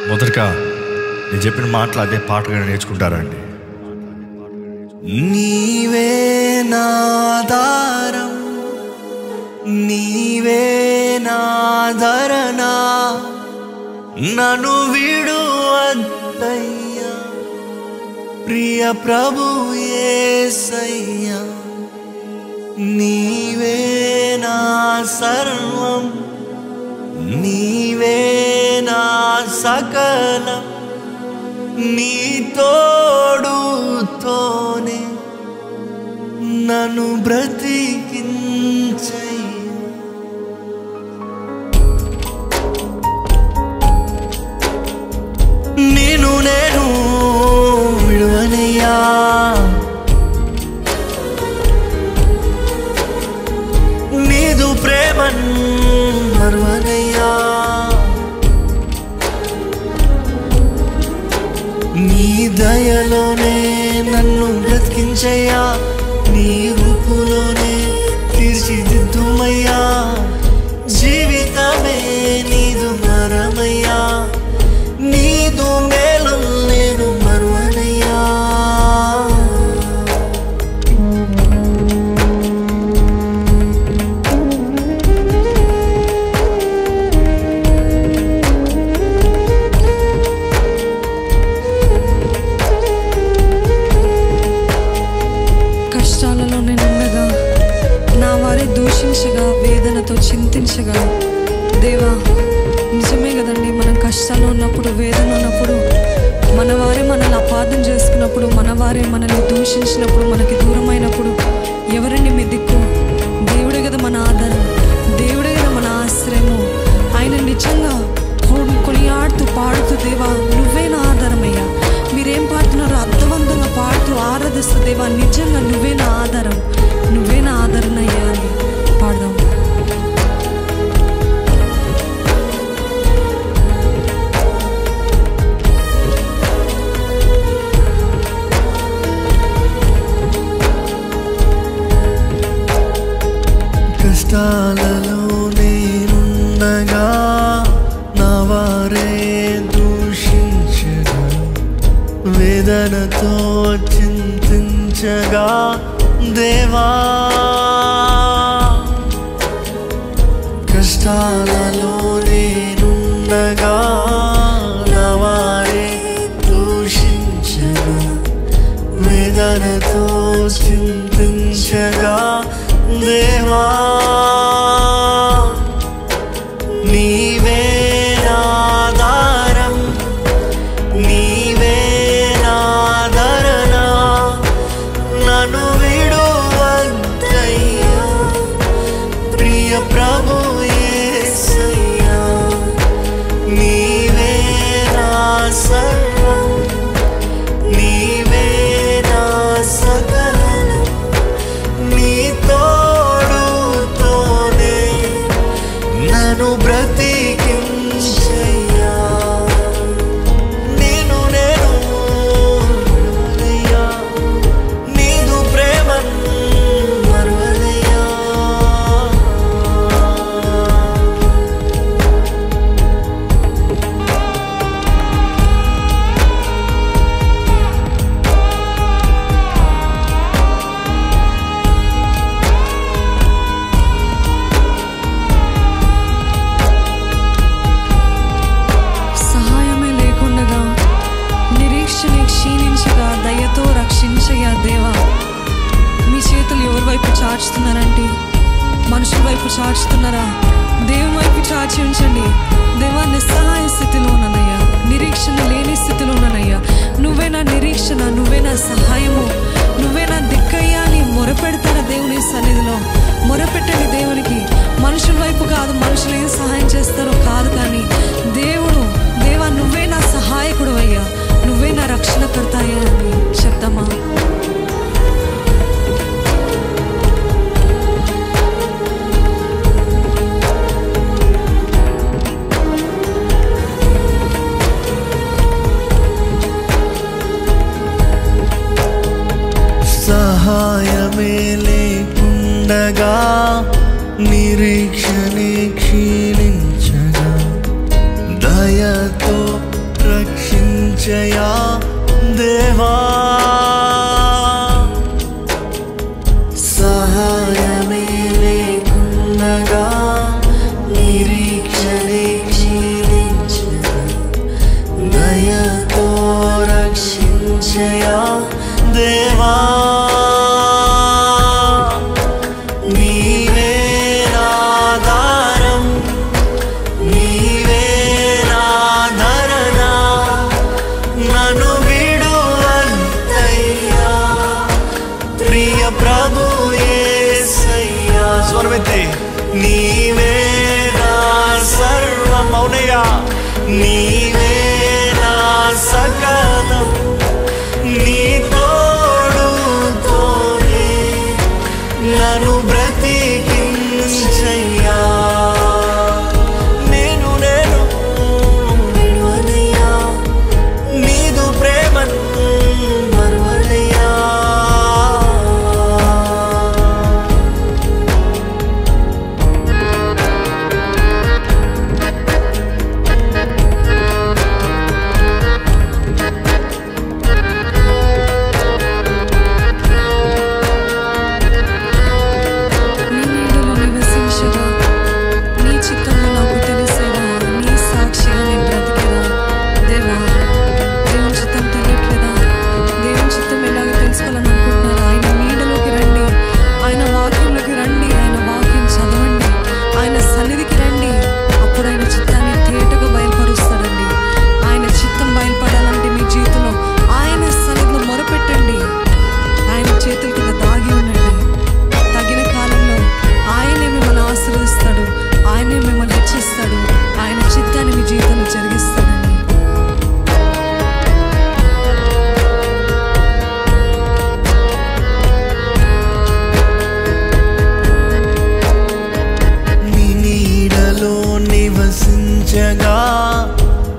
మొదటగా నేను చెప్పిన మాటలు అదే పాటగా నేర్చుకుంటారండి. నీవే నాధారం, నీవే నాధరణ, నన్ను విడువద్దయ్యా ప్రియ ప్రభు యేసయ్యా. నీవే నా సర్వం, నీవే నా సకలం, నీ తోడుతోనే నన్ను బ్రతికించయ్యా. నేను విడువనయ్యా, నీదు ప్రేమన్ మరువనయ్యా. నీ దయలోనే నన్ను బ్రతికించయ్యా, నీ రూపులోనే తీర్చిదిద్దుమయ్యా. జీవితమే నీదు మరమయ్యా, నీదు మేలు నేను మరువనయ్యా. కష్టాలలో నేనుండగా నా వారే దూషించగా వేదనతో చింతించగా, దేవా నిజమే కదండి, మనం కష్టాల్లో ఉన్నప్పుడు వేదన ఉన్నప్పుడు మన వారే మనల్ని అపార్థం చేసుకున్నప్పుడు, మన వారే మనల్ని దూషించినప్పుడు, మనకి దూరమైనప్పుడు ఎవరండి మీ దిక్కు? దేవుడే కదా మన ఆధారం, దేవుడే కదా మన ఆశ్రయము. ఆయన నిజంగా కొనియాడుతూ పాడుతూ, దేవా నువ్వే నా ఆధారమయ్యా. మీరేం పాడుతున్నారో అర్థవంతంగా పాడుతూ ఆరాధిస్తూ, దేవా నిజంగా నువ్వే నా ఆధారం, నువ్వే నా ఆధారణ అయ్యా అని పాడదాం. కష్టాలలో నేనుండగా నా వారే దూషించగా, వేదనతో చింతించగా, దేవా కష్టాలలో నేనుండగా నా వారే దూషించగా, వేదనతో చింతించగా, దేవా నీవే నాధారం, నీవే నాధరణ, నన్ను విడువద్దయ్యా ప్రియ ప్రభు యేసయ్యా. నీవే నా సర్వం, నీవే నా సకలం, నీ తోడుతోనే నన్ను బ్రతికించయ్యా. నేను విడువనయ్యా, నీదు ప్రేమన్ మరువనయ్యా. సహాయమే లేకుండగా నిరీక్షణ క్షీణించగా దయతో రక్షించయ్యా. దేవా మీ చేతులు ఎవరి వైపు చాచుతున్నారంటే మనుషుల వైపు చాచుతున్నారా? దేవుని వైపు చాచి ఉంచండి. దేవా నిస్సహాయ స్థితిలో ఉన్నానయ్యా, నిరీక్షణ లేని స్థితిలో ఉన్నానయ్యా. నువ్వే నా నిరీక్షణ, నువ్వే నా సహాయము, నువ్వే నా దిక్కయ్యా అని మొరపెడతారా దేవుని సన్నిధిలో? మొరపెట్టండి దేవునికి. మనుషుల వైపు కాదు, మనుషులు ఏం సహాయం చేస్తారో కాదు, కానీ దేవుడు, దేవా रक्षणकर्ता है అని చెప్తామా? సహాయమే లేకుండగా నిరీక్షణే క్షీణించగా దయతో రక్షించయా దేవా. సహాయమే లేకుండగా నిరీక్షణే క్షీణించగా దయతో రక్షించయా దేవా. నీవే నాధారం, నీవే నాధరణ, నన్ను విడువద్దయ్యా ప్రియ ప్రభు యేసయ్యా. స్వరమెత్తి నీవే నా సర్వం అవునయ్యా, నీవే నా సకలం, నీ తోడుతోనే నన్ను బ్రతికించయ్యా. నేను విడువనయ్యా, నీదు ప్రేమను మరువనయ్యా.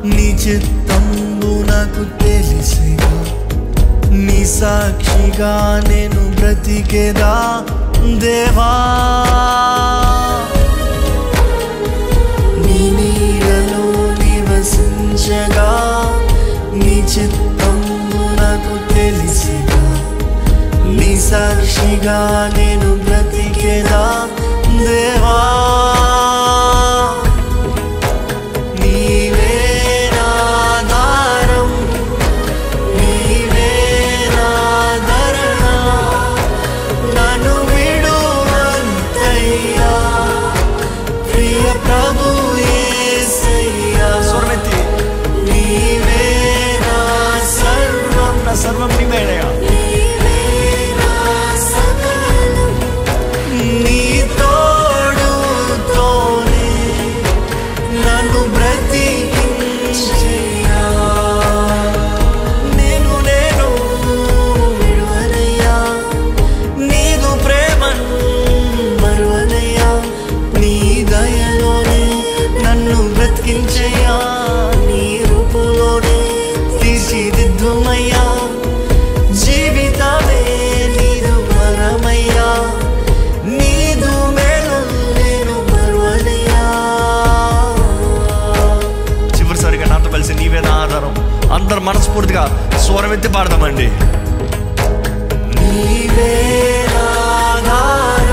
నీ చిత్తంబు నాకు తెలిసిగా, నీ సాక్షిగా నేను బ్రతికేదా దేవా. నీ నీడలో నివసించగా, నీ చిత్తంబు నాకు తెలిసిగా, నీ సాక్షిగా నేను బ్రతికేదా దేవా. సర్వం నీవేనయ్యా, నీ తోడుతోనే నన్ను బ్రతికించయ్యా. నేను విడువనయ్యా, నీదు ప్రేమను మరువనయ్యా. నీ దయలోనే నన్ను బ్రతికించయ్యా, నీ రూపులోనే తీర్చిదిద్దుమయ్యా. జీవితమే నీదు వరమయ్యా, నీదు మేలు నేను మరువనయ్యా. చివరిసారిగా నాతో కలిసి నీవే నా ఆధారం అందరు మనస్ఫూర్తిగా స్వరమెత్తి పాడదామండి. నీవే నా ఆధారం,